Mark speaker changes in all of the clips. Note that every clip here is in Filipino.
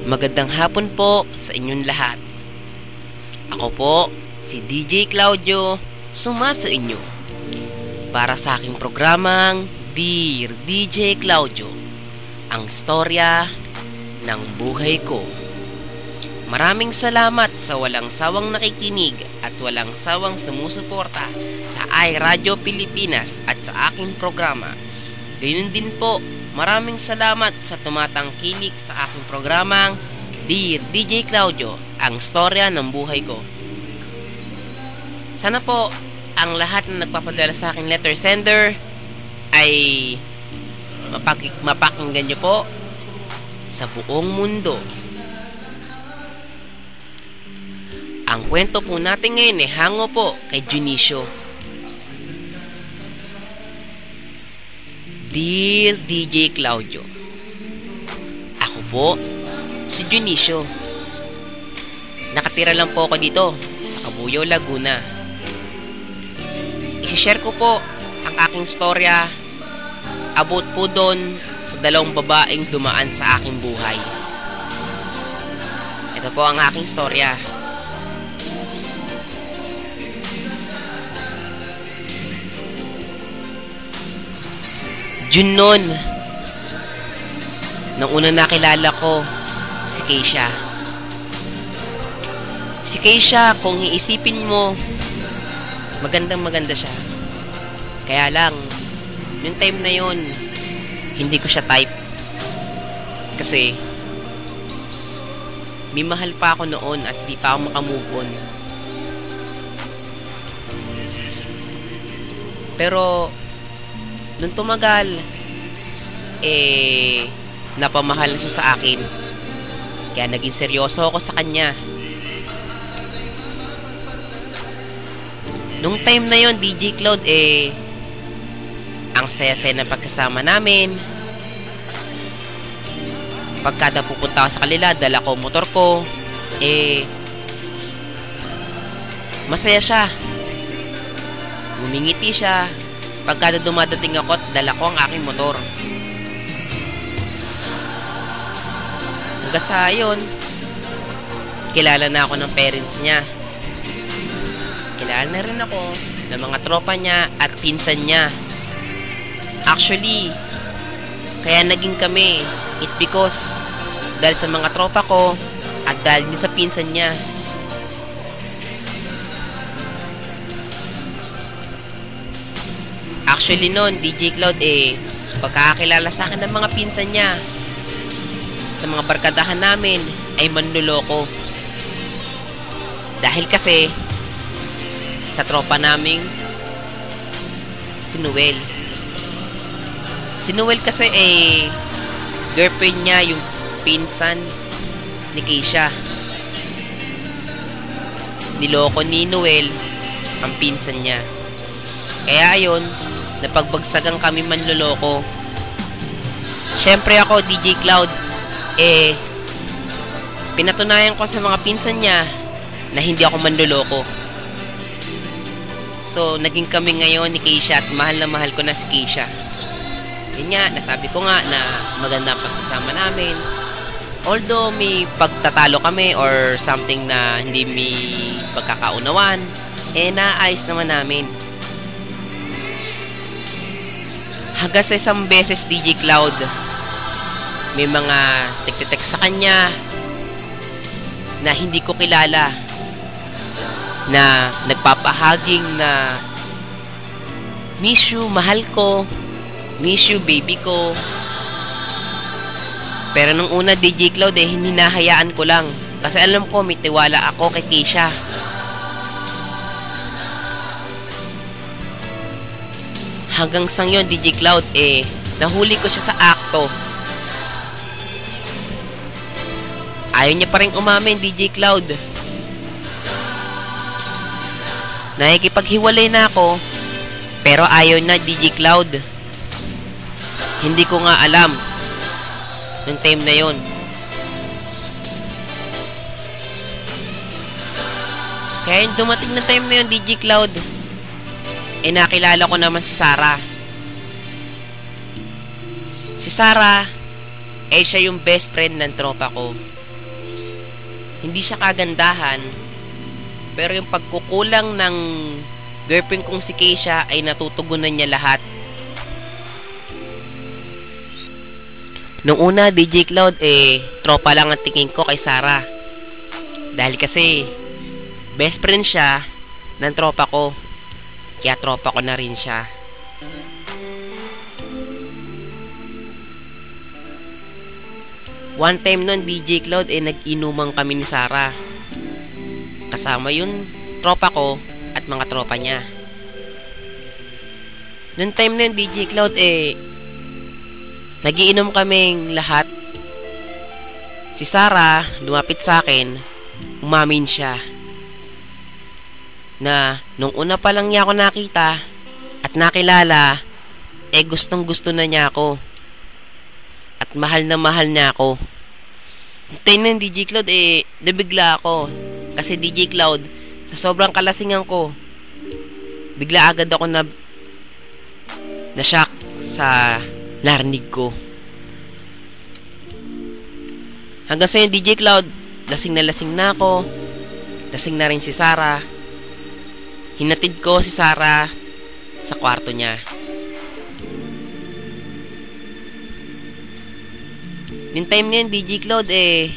Speaker 1: Magandang hapon po sa inyong lahat. Ako po, si DJ Claudio, sumasa inyo para sa aking programang Dear DJ Claudio, ang istorya ng buhay ko. Maraming salamat sa walang sawang nakikinig at walang sawang sumusuporta sa iRadio Pilipinas at sa aking programa. Gayun din po, maraming salamat sa tumatangkilik sa aking programang Dear DJ Claudio, ang istorya ng buhay ko. Sana po ang lahat na nagpapadala sa akin letter sender ay mapakinggan nyo po sa buong mundo. Ang kwento po natin ngayon ay hango po kay Junicio. Dear DJ Claudio, ako po si Junicio. Nakatira lang po ako dito sa Cabuyao, Laguna. I-share ko po ang aking storya about po doon sa dalawang babaeng dumaan sa aking buhay. Ito po ang aking storya. June noon, nung una nakilala ko si Keisha. Si Keisha, kung iisipin mo, magandang maganda siya. Kaya lang, yung time na yun, hindi ko siya type. Kasi, may mahal pa ako noon at di pa ako makamove on. Pero, nung tumagal, napamahal siya sa akin. Kaya naging seryoso ako sa kanya. Nung time na yon, DJ Cloud, ang saya-saya ng pagkasama namin. Pagka napupunta ako sa kanila, dala ko motor ko, masaya siya. Ngumingiti siya. Pagka dumadating ako at dala ko ang aking motor. Hanggang sa yun, kilala na ako ng parents niya. Kilala na rin ako ng mga tropa niya at pinsan niya. Actually, kaya naging kami, it because dahil sa mga tropa ko at dahil sa pinsan niya. Actually noon, DJ Cloud, pagkakakilala sa akin ng mga pinsan niya, sa mga barkadahan namin, ay manluloko. Dahil kasi, sa tropa naming, si Noel. Si Noel kasi, girlfriend niya, yung pinsan ni Keisha. Niloko ni Noel ang pinsan niya. Kaya ayun, napagbagsagan kami manloloko. Syempre ako, DJ Cloud, pinatunayan ko sa mga pinsan niya na hindi ako manloloko. So, naging kami ngayon ni Keisha at mahal na mahal ko na si Keisha. Yun nga, nasabi ko nga na maganda ang pagkasama namin. Although may pagtatalo kami or something na hindi may pagkakaunawan, naayos naman namin. Hanggang sa isang beses, DJ Cloud, may mga text sa kanya na hindi ko kilala, na nagpapahaging na miss you, mahal ko, miss you, baby ko. Pero nung una, DJ Cloud, hinahayaan ko lang kasi alam ko may tiwala ako kay Keisha. Hanggang sang yon, DJ Cloud, nahuli ko siya sa akto. Ayaw niya pa rin umamin, DJ Cloud. Nakikipaghiwalay na ako, pero ayaw na, DJ Cloud. Hindi ko nga alam nung time na yon. Kaya yung dumating na time na yon, DJ Cloud, nakilala ko naman si Sarah. Si Sarah, siya yung best friend ng tropa ko. hindi siya kagandahan, pero yung pagkukulang ng girlfriend kong si Keisha ay natutugunan niya lahat. Nung una, DJ Cloud, tropa lang ang tingin ko kay Sarah. Dahil kasi, best friend siya ng tropa ko. Kaya tropa ko na rin siya. One time nun, DJ Cloud, nag-inuman kami ni Sarah. Kasama yung tropa ko at mga tropa niya. Noong time na yun, DJ Cloud, nagiinom kaming lahat. Si Sarah, lumapit sa akin, umamin siya na nung una pa lang niya ako nakita at nakilala, gustong gusto na niya ako. At mahal na mahal niya ako. Time na yun, DJ Cloud, nabigla ako. Kasi DJ Cloud, sa sobrang kalasingan ko, bigla agad ako na-shock sa narinig ko. Hanggang sa yun, DJ Cloud, lasing na ako. Lasing na rin si Sarah. Hinatid ko si Sarah sa kwarto niya. Yung time na yun, DJ Cloud, may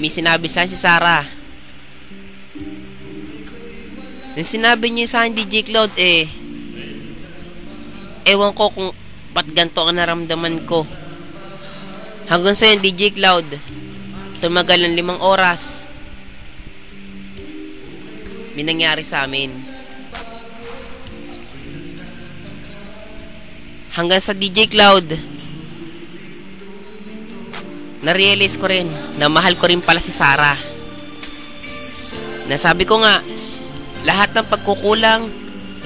Speaker 1: sinabi sa si Sarah. Yung sinabi niya sa akin, DJ Cloud, ewan ko kung ba't ganito ang naramdaman ko. Hanggang sa yun, DJ Cloud, tumagal ng 5 oras. May nangyari sa amin. Hanggang sa DJ Cloud, na-realize ko rin na mahal ko rin pala si Sarah. Nasabi ko nga, lahat ng pagkukulang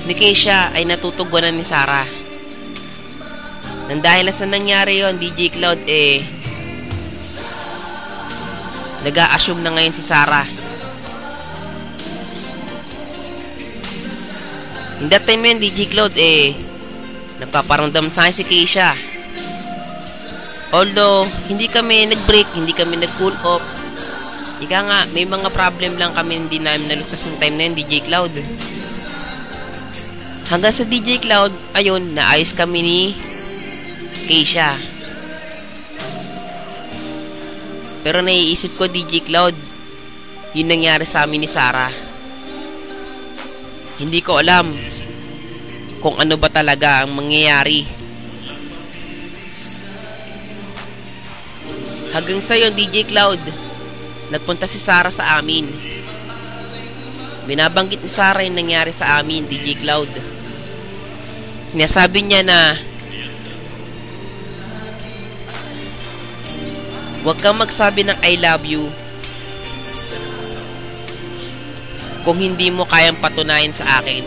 Speaker 1: ni Keisha ay natutugunan ni Sarah. Nang dahil sa nangyari yon, DJ Cloud, nag-a-assume na ngayon si Sarah. In that time yun, DJ Cloud, nagpaparamdam sa akin si Keisha. Although, hindi kami nag-break, hindi kami nag-cool off. Ika nga, may mga problem lang kami, hindi namin nalutas ng time na yun, DJ Cloud. Hanggang sa DJ Cloud, ayun, naayos kami ni Keisha. Pero naiisip ko, DJ Cloud, yun nangyari sa amin ni Sarah. Hindi ko alam kung ano ba talaga ang mangyayari. Hanggang sa yun, DJ Cloud, nagpunta si Sarah sa amin. Binabanggit ni Sarah yung nangyari sa amin, DJ Cloud. Sinasabi niya na huwag kang magsabi ng I love you kung hindi mo kayang patunayan sa akin.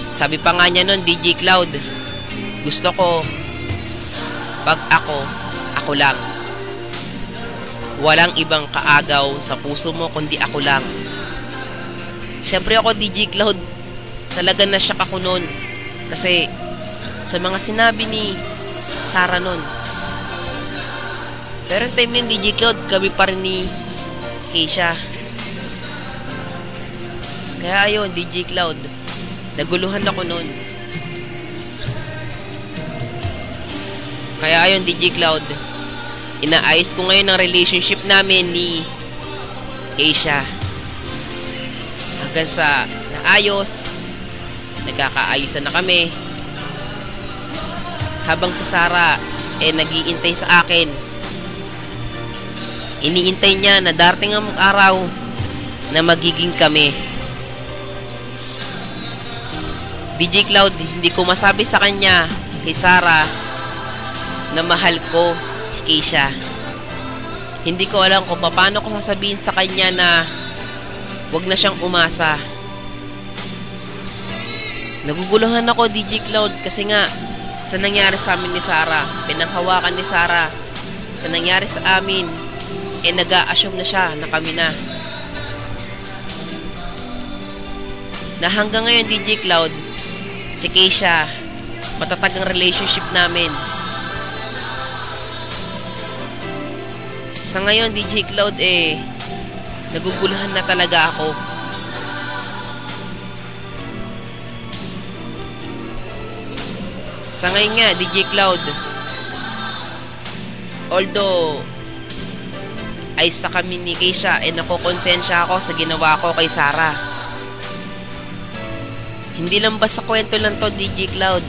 Speaker 1: Sabi pa nga niya nun, DJ Cloud, gusto ko pag ako lang. Walang ibang kaagaw sa puso mo kundi ako lang. Siyempre ako, DJ Cloud, talaga na-shock ako nun. Kasi sa mga sinabi ni Sarah nun. Pero time yun, DJ Cloud, kami pa rin ni Keisha. Kaya ayun, DJ Cloud, naguluhan ako nun. Kaya ayun, DJ Cloud, inaayos ko ngayon ang relationship namin ni Keisha. Hanggang sa naayos, nagkakaayusan na kami. Habang sa Sarah, nag-iintay sa akin. Iniintay niya na darating ang araw na magiging kami. DJ Cloud, hindi ko masabi sa kanya, kay Sarah, na mahal ko si Keisha. Hindi ko alam kung paano ko sasabihin sa kanya na wag na siyang umasa. Naguguluhan ako, DJ Cloud, kasi nga sa nangyari sa amin ni Sarah, pinanghawakan ni Sarah sa nangyari sa amin, nag-a-assume na siya na kami na. Na hanggang ngayon, DJ Cloud, si Keisha, matatag ang relationship namin. Sa ngayon, DJ Cloud, naguguluhan na talaga ako. Sa ngayon nga, DJ Cloud, although ayos na kami ni Keisha, nakokonsensya ako sa ginawa ko kay Sarah. Hindi lang basta kwento lang to, DJ Cloud.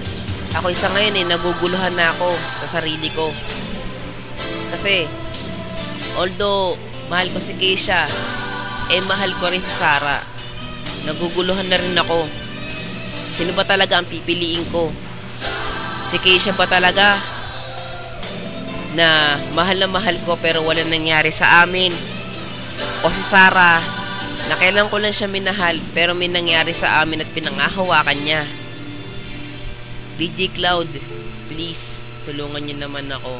Speaker 1: Ako isa ngayon naguguluhan na ako sa sarili ko. Kasi, although mahal ko si Keisha, mahal ko rin si Sarah. Naguguluhan na rin ako. Sino ba talaga ang pipiliin ko? Si Keisha ba talaga na mahal ko pero wala nangyari sa amin? O si Sarah na kailan ko lang siya minahal pero may nangyari sa amin at pinangahawakan niya? DJ Cloud, please, tulungan niyo naman ako.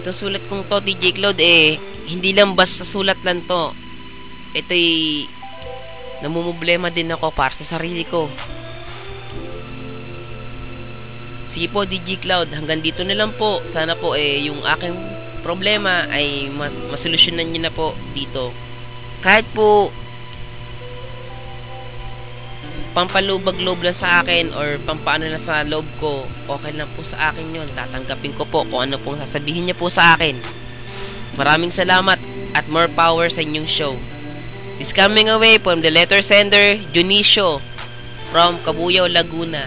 Speaker 1: Ito sulat kong to, DJ Cloud, hindi lang basta sulat lang to. Ito'y namumblema din ako para sa sarili ko. Sige po, DJ Cloud, hanggang dito na lang po. Sana po yung aking problema ay masolusyonan niyo na po dito. Kahit po pampalubag-loob lang sa akin or pampaano lang sa loob ko, okay lang po sa akin yun. Tatanggapin ko po kung ano pong sasabihin niya po sa akin. Maraming salamat at more power sa inyong show. This coming away from the letter sender, Junicio from Cabuyao, Laguna.